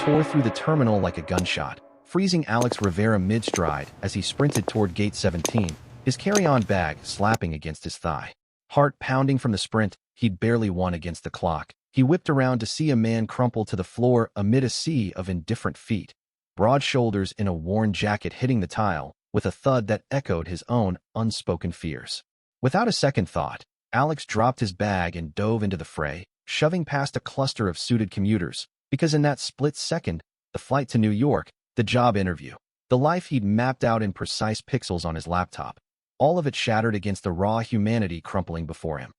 tore through the terminal like a gunshot, freezing Alex Rivera mid-stride as he sprinted toward Gate 17, his carry-on bag slapping against his thigh. Heart pounding from the sprint, he'd barely won against the clock. He whipped around to see a man crumple to the floor amid a sea of indifferent feet, broad shoulders in a worn jacket hitting the tile, with a thud that echoed his own unspoken fears. Without a second thought, Alex dropped his bag and dove into the fray, shoving past a cluster of suited commuters, because in that split second, the flight to New York, the job interview, the life he'd mapped out in precise pixels on his laptop, all of it shattered against the raw humanity crumpling before him.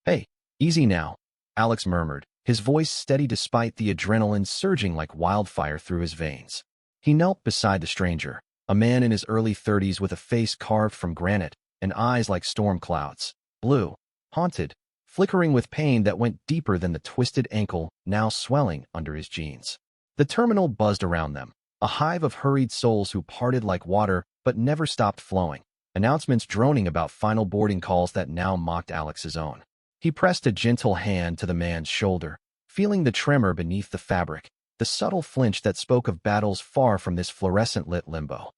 "Hey, easy now," Alex murmured, his voice steady despite the adrenaline surging like wildfire through his veins. He knelt beside the stranger, a man in his early 30s with a face carved from granite and eyes like storm clouds, blue, haunted, flickering with pain that went deeper than the twisted ankle now swelling under his jeans. The terminal buzzed around them, a hive of hurried souls who parted like water but never stopped flowing, announcements droning about final boarding calls that now mocked Alex's own. He pressed a gentle hand to the man's shoulder, feeling the tremor beneath the fabric, the subtle flinch that spoke of battles far from this fluorescent-lit limbo.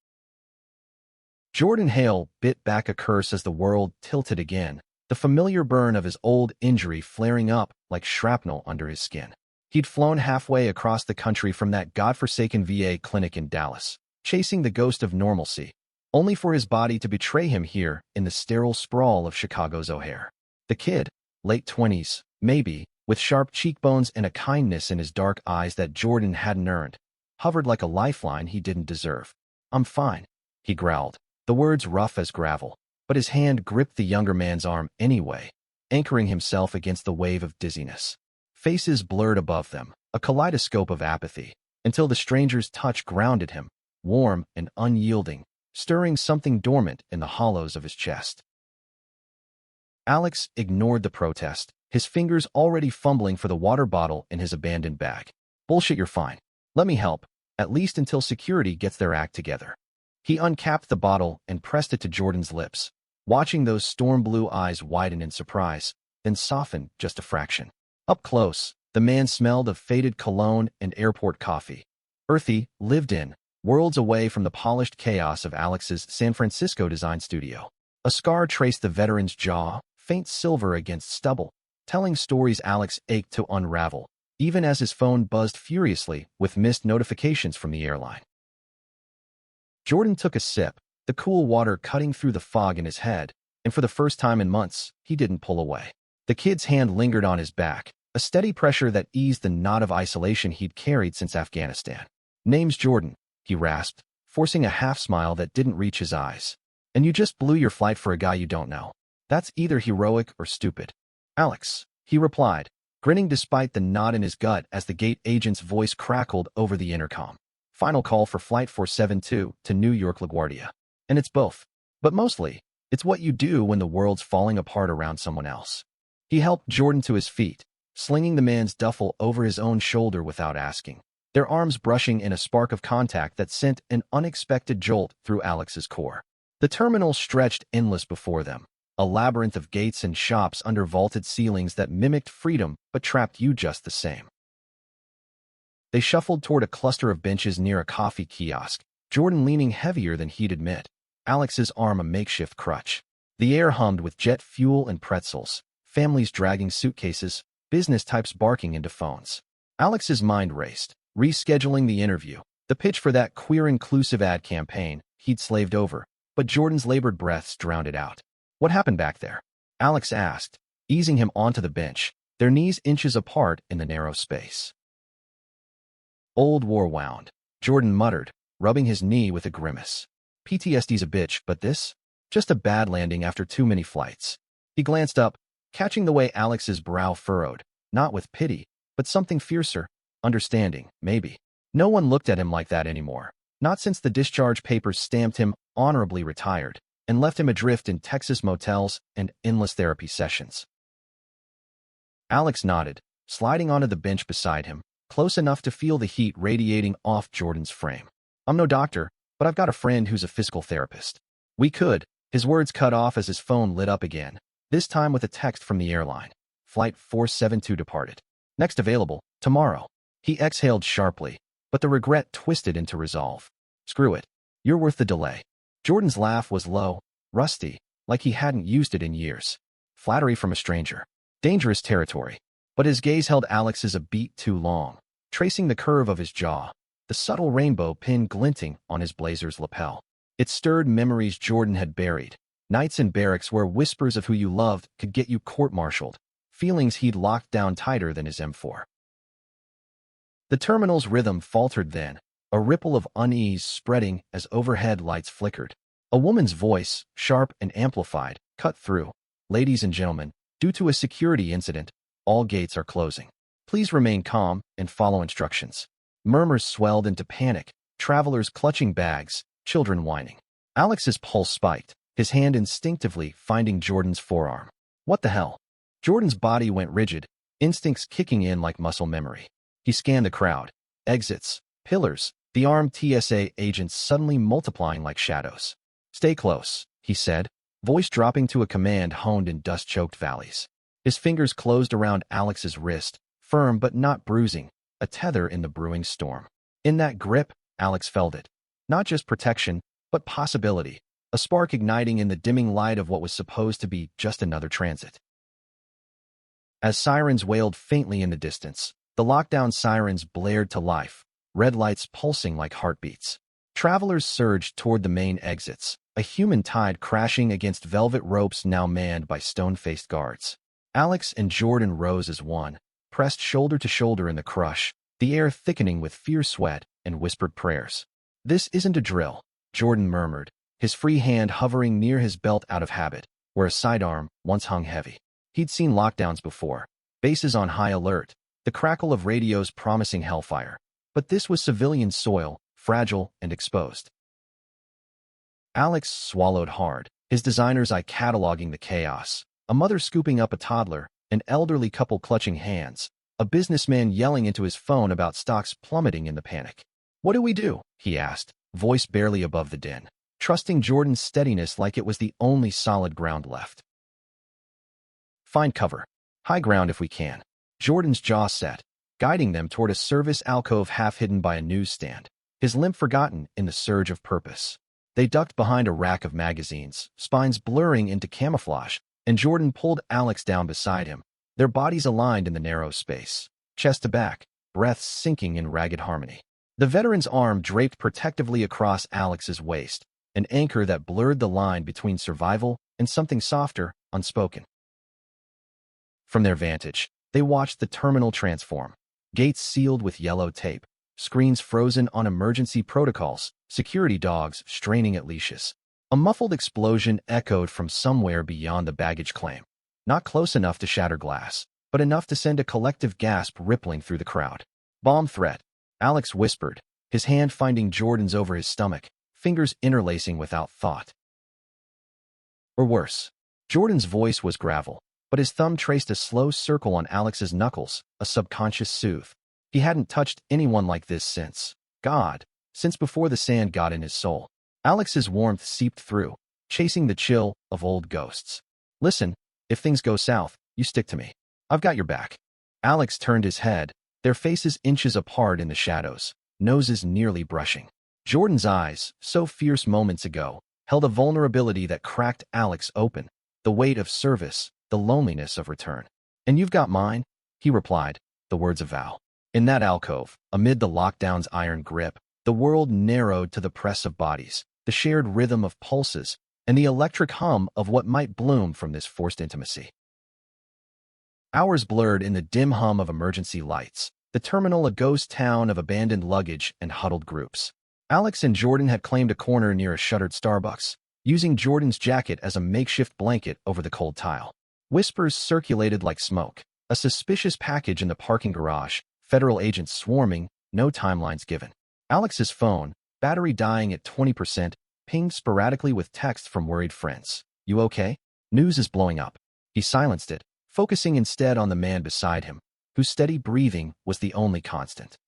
Jordan Hale bit back a curse as the world tilted again, the familiar burn of his old injury flaring up like shrapnel under his skin. He'd flown halfway across the country from that godforsaken VA clinic in Dallas, chasing the ghost of normalcy, only for his body to betray him here in the sterile sprawl of Chicago's O'Hare. The kid, late 20s, maybe, with sharp cheekbones and a kindness in his dark eyes that Jordan hadn't earned, hovered like a lifeline he didn't deserve. "I'm fine," he growled, the words rough as gravel, but his hand gripped the younger man's arm anyway, anchoring himself against the wave of dizziness. Faces blurred above them, a kaleidoscope of apathy, until the stranger's touch grounded him, warm and unyielding, stirring something dormant in the hollows of his chest. Alex ignored the protest, his fingers already fumbling for the water bottle in his abandoned bag. "Bullshit, you're fine. Let me help, at least until security gets their act together." He uncapped the bottle and pressed it to Jordan's lips, watching those storm-blue eyes widen in surprise, then soften just a fraction. Up close, the man smelled of faded cologne and airport coffee. Earthy, lived in, worlds away from the polished chaos of Alex's San Francisco design studio. A scar traced the veteran's jaw, faint silver against stubble, telling stories Alex ached to unravel, even as his phone buzzed furiously with missed notifications from the airline. Jordan took a sip, the cool water cutting through the fog in his head, and for the first time in months, he didn't pull away. The kid's hand lingered on his back, a steady pressure that eased the knot of isolation he'd carried since Afghanistan. "Name's Jordan," he rasped, forcing a half-smile that didn't reach his eyes. "And you just blew your flight for a guy you don't know. That's either heroic or stupid." "Alex," he replied, grinning despite the knot in his gut as the gate agent's voice crackled over the intercom. "Final call for Flight 472 to New York LaGuardia." And it's both. But mostly, it's what you do when the world's falling apart around someone else. He helped Jordan to his feet, slinging the man's duffel over his own shoulder without asking, their arms brushing in a spark of contact that sent an unexpected jolt through Alex's core. The terminal stretched endless before them, a labyrinth of gates and shops under vaulted ceilings that mimicked freedom but trapped you just the same. They shuffled toward a cluster of benches near a coffee kiosk, Jordan leaning heavier than he'd admit, Alex's arm a makeshift crutch. The air hummed with jet fuel and pretzels, families dragging suitcases, business types barking into phones. Alex's mind raced, rescheduling the interview, the pitch for that queer-inclusive ad campaign he'd slaved over, but Jordan's labored breaths drowned it out. "What happened back there?" Alex asked, easing him onto the bench, their knees inches apart in the narrow space. "Old war wound," Jordan muttered, rubbing his knee with a grimace. "PTSD's a bitch, but this? Just a bad landing after too many flights." He glanced up, catching the way Alex's brow furrowed, not with pity, but something fiercer, understanding, maybe. No one looked at him like that anymore, not since the discharge papers stamped him honorably retired and left him adrift in Texas motels and endless therapy sessions. Alex nodded, sliding onto the bench beside him, close enough to feel the heat radiating off Jordan's frame. "I'm no doctor, but I've got a friend who's a physical therapist. We could," his words cut off as his phone lit up again, this time with a text from the airline. "Flight 472 departed. Next available, tomorrow." He exhaled sharply, but the regret twisted into resolve. Screw it. You're worth the delay. Jordan's laugh was low, rusty, like he hadn't used it in years. Flattery from a stranger. Dangerous territory. But his gaze held Alex's a beat too long, tracing the curve of his jaw, the subtle rainbow pin glinting on his blazer's lapel. It stirred memories Jordan had buried. Nights in barracks where whispers of who you loved could get you court-martialed. Feelings he'd locked down tighter than his M4. The terminal's rhythm faltered then, a ripple of unease spreading as overhead lights flickered. A woman's voice, sharp and amplified, cut through. Ladies and gentlemen, due to a security incident, all gates are closing. Please remain calm and follow instructions. Murmurs swelled into panic, travelers clutching bags, children whining. Alex's pulse spiked, his hand instinctively finding Jordan's forearm. What the hell? Jordan's body went rigid, instincts kicking in like muscle memory. He scanned the crowd. Exits, pillars, the armed TSA agents suddenly multiplying like shadows. Stay close, he said, voice dropping to a command honed in dust-choked valleys. His fingers closed around Alex's wrist, firm but not bruising, a tether in the brewing storm. In that grip, Alex felt it. Not just protection, but possibility, a spark igniting in the dimming light of what was supposed to be just another transit. As sirens wailed faintly in the distance, the lockdown sirens blared to life, red lights pulsing like heartbeats. Travelers surged toward the main exits, a human tide crashing against velvet ropes now manned by stone-faced guards. Alex and Jordan rose as one, pressed shoulder to shoulder in the crush, the air thickening with fierce sweat and whispered prayers. This isn't a drill, Jordan murmured, his free hand hovering near his belt out of habit, where a sidearm once hung heavy. He'd seen lockdowns before, bases on high alert, the crackle of radios promising hellfire. But this was civilian soil, fragile and exposed. Alex swallowed hard, his designer's eye cataloging the chaos. A mother scooping up a toddler, an elderly couple clutching hands, a businessman yelling into his phone about stocks plummeting in the panic. What do we do? He asked, voice barely above the din, trusting Jordan's steadiness like it was the only solid ground left. Find cover. High ground if we can. Jordan's jaw set, guiding them toward a service alcove half hidden by a newsstand, his limp forgotten in the surge of purpose. They ducked behind a rack of magazines, spines blurring into camouflage, and Jordan pulled Alex down beside him, their bodies aligned in the narrow space, chest to back, breaths sinking in ragged harmony. The veteran's arm draped protectively across Alex's waist, an anchor that blurred the line between survival and something softer, unspoken. From their vantage, they watched the terminal transform. Gates sealed with yellow tape, screens frozen on emergency protocols, security dogs straining at leashes. A muffled explosion echoed from somewhere beyond the baggage claim. Not close enough to shatter glass, but enough to send a collective gasp rippling through the crowd. Bomb threat, Alex whispered, his hand finding Jordan's over his stomach, fingers interlacing without thought. Or worse. Jordan's voice was gravel, but his thumb traced a slow circle on Alex's knuckles, a subconscious soothe. He hadn't touched anyone like this since before the sand got in his soul. Alex's warmth seeped through, chasing the chill of old ghosts. Listen, if things go south, you stick to me. I've got your back. Alex turned his head, their faces inches apart in the shadows, noses nearly brushing. Jordan's eyes, so fierce moments ago, held a vulnerability that cracked Alex open, the weight of service, the loneliness of return. And you've got mine, he replied, the words of vow. In that alcove, amid the lockdown's iron grip, the world narrowed to the press of bodies, the shared rhythm of pulses, and the electric hum of what might bloom from this forced intimacy. Hours blurred in the dim hum of emergency lights, the terminal a ghost town of abandoned luggage and huddled groups. Alex and Jordan had claimed a corner near a shuttered Starbucks, using Jordan's jacket as a makeshift blanket over the cold tile. Whispers circulated like smoke. A suspicious package in the parking garage, federal agents swarming, no timelines given. Alex's phone, battery dying at 20%, pinged sporadically with text from worried friends. You okay? News is blowing up. He silenced it, focusing instead on the man beside him, whose steady breathing was the only constant.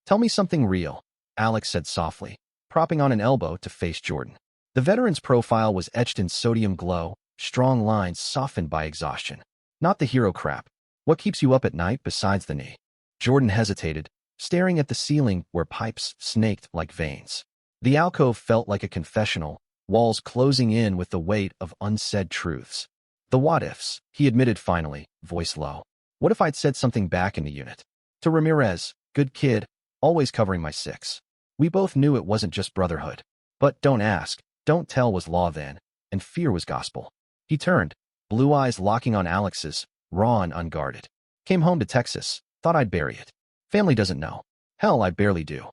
Tell me something real, Alex said softly, propping on an elbow to face Jordan. The veteran's profile was etched in sodium glow, strong lines softened by exhaustion. Not the hero crap. What keeps you up at night besides the knee? Jordan hesitated, staring at the ceiling where pipes snaked like veins. The alcove felt like a confessional, walls closing in with the weight of unsaid truths. The what-ifs, he admitted finally, voice low. What if I'd said something back in the unit? To Ramirez, good kid, always covering my six. We both knew it wasn't just brotherhood. But don't ask, don't tell was law then, and fear was gospel. He turned, blue eyes locking on Alex's, raw and unguarded. Came home to Texas, thought I'd bury it. Family doesn't know. Hell, I barely do.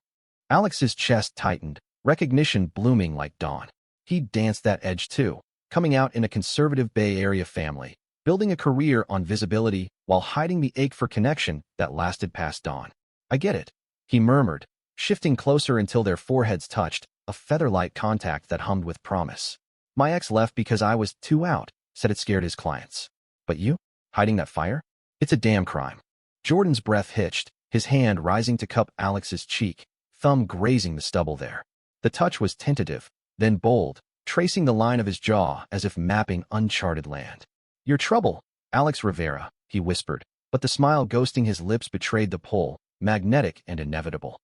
Alex's chest tightened, recognition blooming like dawn. He'd danced that edge too, coming out in a conservative Bay Area family, building a career on visibility while hiding the ache for connection that lasted past dawn. I get it, he murmured, shifting closer until their foreheads touched, a feather-light contact that hummed with promise. My ex left because I was too out, said it scared his clients. But you? Hiding that fire? It's a damn crime. Jordan's breath hitched, his hand rising to cup Alex's cheek, thumb grazing the stubble there. The touch was tentative, then bold, tracing the line of his jaw as if mapping uncharted land. Your trouble, Alex Rivera, he whispered, but the smile ghosting his lips betrayed the pull, magnetic and inevitable.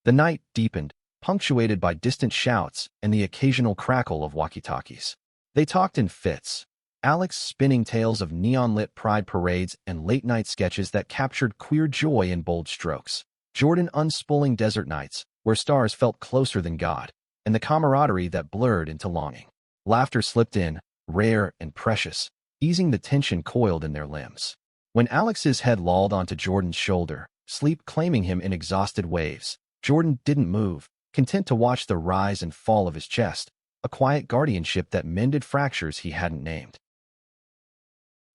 The night deepened, punctuated by distant shouts and the occasional crackle of walkie-talkies. They talked in fits, Alex spinning tales of neon-lit pride parades and late-night sketches that captured queer joy in bold strokes. Jordan unspooling desert nights, where stars felt closer than God, and the camaraderie that blurred into longing. Laughter slipped in, rare and precious, easing the tension coiled in their limbs. When Alex's head lolled onto Jordan's shoulder, sleep claiming him in exhausted waves, Jordan didn't move, content to watch the rise and fall of his chest, a quiet guardianship that mended fractures he hadn't named.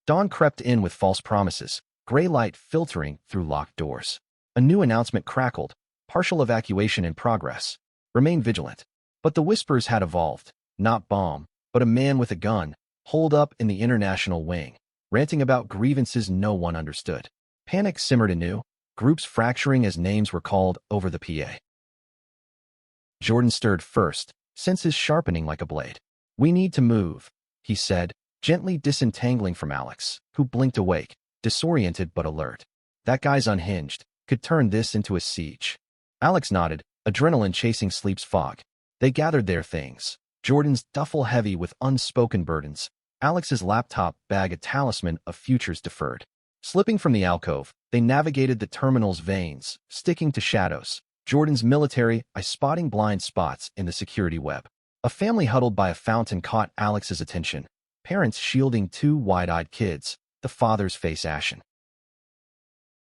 Dawn crept in with false promises, gray light filtering through locked doors. A new announcement crackled, partial evacuation in progress. Remain vigilant. But the whispers had evolved, not bomb, but a man with a gun, holed up in the international wing, ranting about grievances no one understood. Panic simmered anew, groups fracturing as names were called over the PA. Jordan stirred first, senses sharpening like a blade. We need to move, he said, gently disentangling from Alex, who blinked awake, disoriented but alert. That guy's unhinged, could turn this into a siege. Alex nodded, adrenaline chasing sleep's fog. They gathered their things, Jordan's duffel heavy with unspoken burdens, Alex's laptop bag a talisman of futures deferred. Slipping from the alcove, they navigated the terminal's veins, sticking to shadows, Jordan's military eye spotting blind spots in the security web. A family huddled by a fountain caught Alex's attention, parents shielding two wide-eyed kids, the father's face ashen.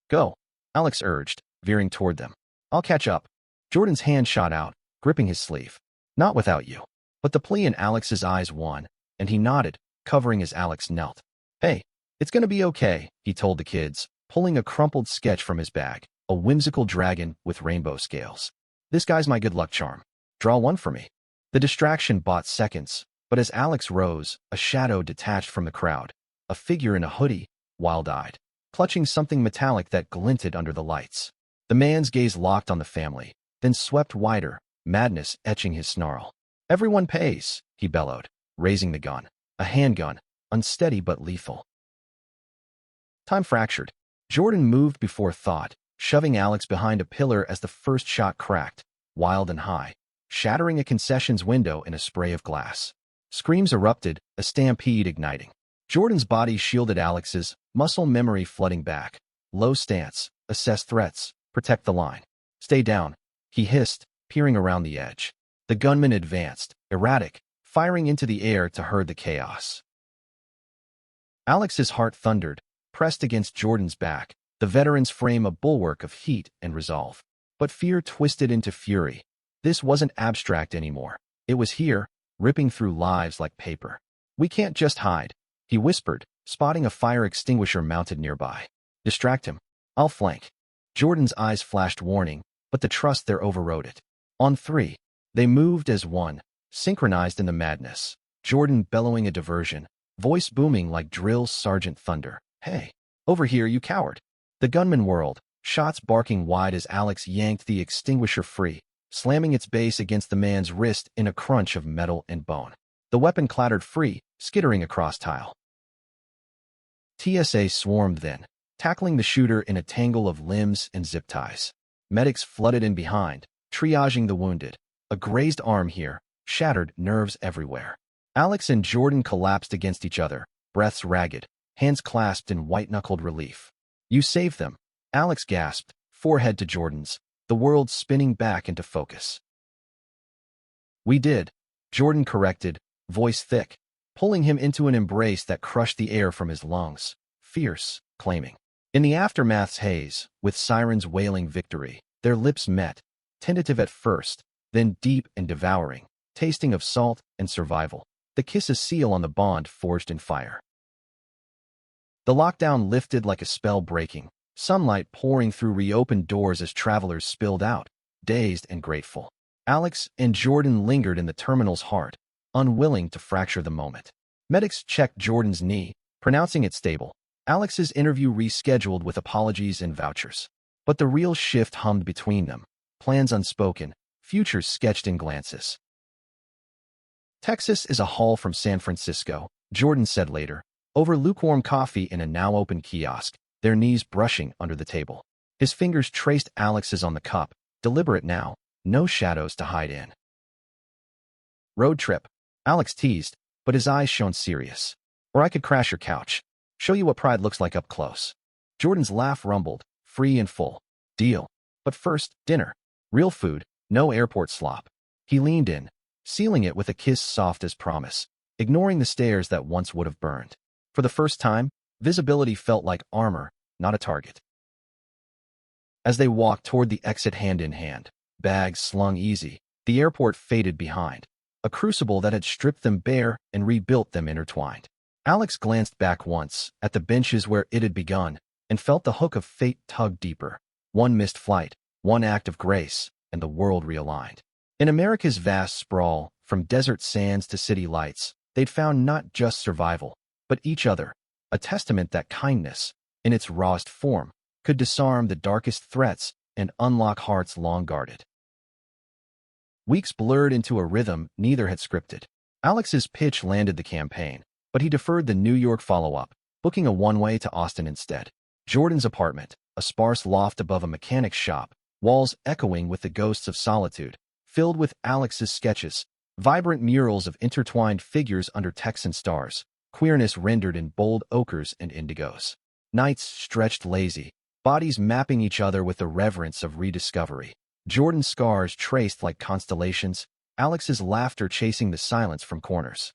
Go, Alex urged, veering toward them. I'll catch up. Jordan's hand shot out, gripping his sleeve. Not without you. But the plea in Alex's eyes won, and he nodded, covering as Alex knelt. Hey, it's gonna be okay, he told the kids, pulling a crumpled sketch from his bag, a whimsical dragon with rainbow scales. This guy's my good luck charm. Draw one for me. The distraction bought seconds, but as Alex rose, a shadow detached from the crowd, a figure in a hoodie, wild-eyed, clutching something metallic that glinted under the lights. The man's gaze locked on the family, then swept wider, madness etching his snarl. Everyone pays, he bellowed, raising the gun. A handgun, unsteady but lethal. Time fractured. Jordan moved before thought, shoving Alex behind a pillar as the first shot cracked, wild and high, shattering a concessions window in a spray of glass. Screams erupted, a stampede igniting. Jordan's body shielded Alex's, muscle memory flooding back. Low stance, assess threats, protect the line. Stay down, he hissed, peering around the edge. The gunman advanced, erratic, firing into the air to herd the chaos. Alex's heart thundered, pressed against Jordan's back, the veteran's frame a bulwark of heat and resolve. But fear twisted into fury. This wasn't abstract anymore. It was here, ripping through lives like paper. We can't just hide, he whispered, spotting a fire extinguisher mounted nearby. Distract him. I'll flank. Jordan's eyes flashed warning, but the trust there overrode it. On three, they moved as one, synchronized in the madness. Jordan bellowing a diversion, voice booming like drill sergeant thunder. Hey, over here, you coward. The gunman whirled, shots barking wide as Alex yanked the extinguisher free, slamming its base against the man's wrist in a crunch of metal and bone. The weapon clattered free, skittering across tile. TSA swarmed then, tackling the shooter in a tangle of limbs and zip ties. Medics flooded in behind, triaging the wounded. A grazed arm here, shattered nerves everywhere. Alex and Jordan collapsed against each other, breaths ragged, hands clasped in white-knuckled relief. "You saved them," Alex gasped, forehead to Jordan's, the world spinning back into focus. "We did," Jordan corrected, voice thick, pulling him into an embrace that crushed the air from his lungs, fierce, claiming. In the aftermath's haze, with sirens wailing victory, their lips met, tentative at first, then deep and devouring, tasting of salt and survival. The kiss a seal on the bond forged in fire. The lockdown lifted like a spell breaking, sunlight pouring through reopened doors as travelers spilled out, dazed and grateful. Alex and Jordan lingered in the terminal's heart, unwilling to fracture the moment. Medics checked Jordan's knee, pronouncing it stable. Alex's interview rescheduled with apologies and vouchers. But the real shift hummed between them, plans unspoken, futures sketched in glances. "Texas is a haul from San Francisco," Jordan said later, over lukewarm coffee in a now-open kiosk, their knees brushing under the table. His fingers traced Alex's on the cup, deliberate now, no shadows to hide in. "Road trip," Alex teased, but his eyes shone serious. "Or I could crash your couch. Show you what pride looks like up close." Jordan's laugh rumbled, free and full. "Deal. But first, dinner. Real food, no airport slop." He leaned in, sealing it with a kiss soft as promise, ignoring the stares that once would have burned. For the first time, visibility felt like armor, not a target. As they walked toward the exit hand in hand, bags slung easy, the airport faded behind, a crucible that had stripped them bare and rebuilt them intertwined. Alex glanced back once, at the benches where it had begun, and felt the hook of fate tug deeper. One missed flight, one act of grace, and the world realigned. In America's vast sprawl, from desert sands to city lights, they'd found not just survival, but each other, a testament that kindness, in its rawest form, could disarm the darkest threats and unlock hearts long guarded. Weeks blurred into a rhythm neither had scripted. Alex's pitch landed the campaign, but he deferred the New York follow-up, booking a one-way to Austin instead. Jordan's apartment, a sparse loft above a mechanic's shop, walls echoing with the ghosts of solitude, filled with Alex's sketches, vibrant murals of intertwined figures under Texan stars, queerness rendered in bold ochres and indigos. Nights stretched lazy, bodies mapping each other with the reverence of rediscovery. Jordan's scars traced like constellations, Alex's laughter chasing the silence from corners.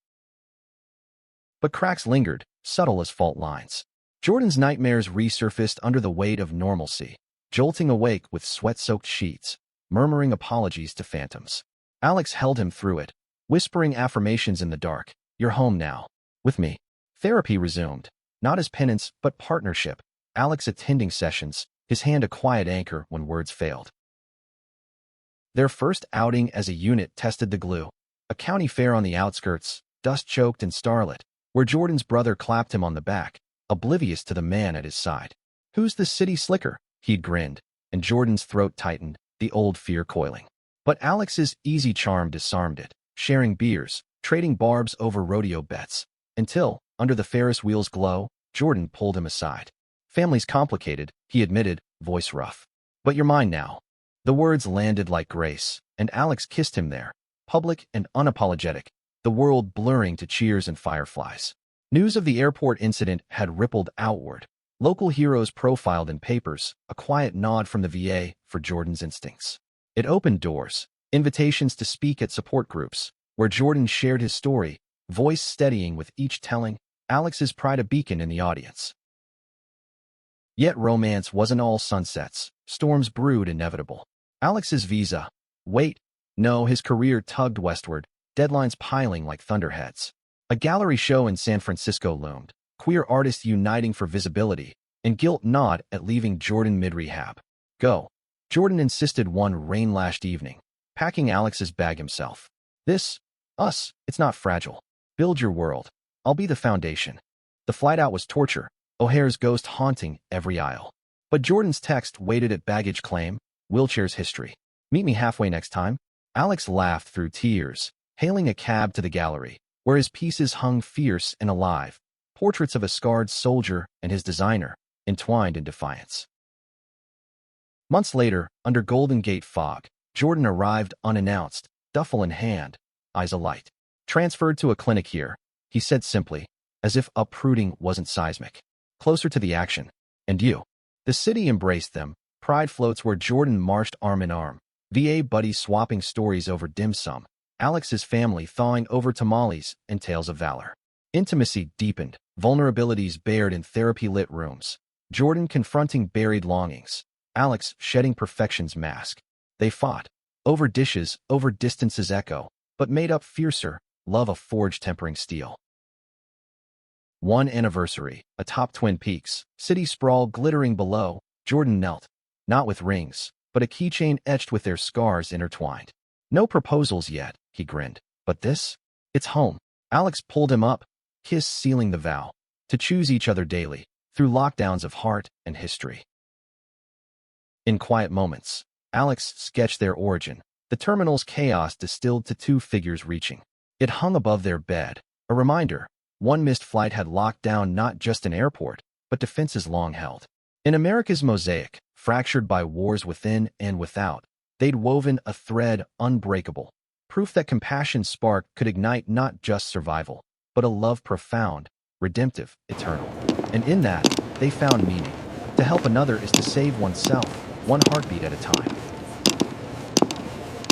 But cracks lingered, subtle as fault lines. Jordan's nightmares resurfaced under the weight of normalcy, jolting awake with sweat-soaked sheets, murmuring apologies to phantoms. Alex held him through it, whispering affirmations in the dark. "You're home now. With me." Therapy resumed, not as penance but partnership, Alex attending sessions, his hand a quiet anchor when words failed. Their first outing as a unit tested the glue. A county fair on the outskirts, dust-choked and starlit, where Jordan's brother clapped him on the back, oblivious to the man at his side. "Who's the city slicker?" He'd grinned, and Jordan's throat tightened, the old fear coiling. But Alex's easy charm disarmed it, sharing beers, trading barbs over rodeo bets, until, under the Ferris wheel's glow, Jordan pulled him aside. "Family's complicated," he admitted, voice rough. "But you're mine now." The words landed like grace, and Alex kissed him there, public and unapologetic, the world blurring to cheers and fireflies. News of the airport incident had rippled outward. Local heroes profiled in papers, a quiet nod from the VA for Jordan's instincts. It opened doors, invitations to speak at support groups, where Jordan shared his story, voice steadying with each telling, Alex's pride a beacon in the audience. Yet romance wasn't all sunsets, storms brewed inevitable. Alex's visa. Wait. No, his career tugged westward, deadlines piling like thunderheads. A gallery show in San Francisco loomed, queer artists uniting for visibility, and guilt gnawed at leaving Jordan mid-rehab. "Go." Jordan insisted one rain-lashed evening, packing Alex's bag himself. Us, it's not fragile. Build your world. I'll be the foundation." The flight out was torture, O'Hare's ghost haunting every aisle. But Jordan's text waited at baggage claim, wheelchair's history. "Meet me halfway next time." Alex laughed through tears, hailing a cab to the gallery, where his pieces hung fierce and alive, portraits of a scarred soldier and his designer, entwined in defiance. Months later, under Golden Gate fog, Jordan arrived unannounced, duffel in hand, eyes alight. Transferred to a clinic here, he said simply, as if uprooting wasn't seismic. Closer to the action. And you? The city embraced them. Pride floats where Jordan marched arm in arm. VA buddies swapping stories over dim sum. Alex's family thawing over tamales and tales of valor. Intimacy deepened, vulnerabilities bared in therapy-lit rooms. Jordan confronting buried longings. Alex shedding perfection's mask. They fought. Over dishes, over distance's echo, but made up fiercer, love a forge tempering steel. One anniversary, atop Twin Peaks, city sprawl glittering below, Jordan knelt. Not with rings, but a keychain etched with their scars intertwined. No proposals yet, he grinned. But this? It's home. Alex pulled him up, kiss sealing the vow. To choose each other daily, through lockdowns of heart and history. In quiet moments, Alex sketched their origin, the terminal's chaos distilled to two figures reaching. It hung above their bed, a reminder. One missed flight had locked down not just an airport, but defenses long held. In America's mosaic, fractured by wars within and without, they'd woven a thread unbreakable, proof that compassion's spark could ignite not just survival, but a love profound, redemptive, eternal. And in that, they found meaning. To help another is to save oneself, one heartbeat at a time.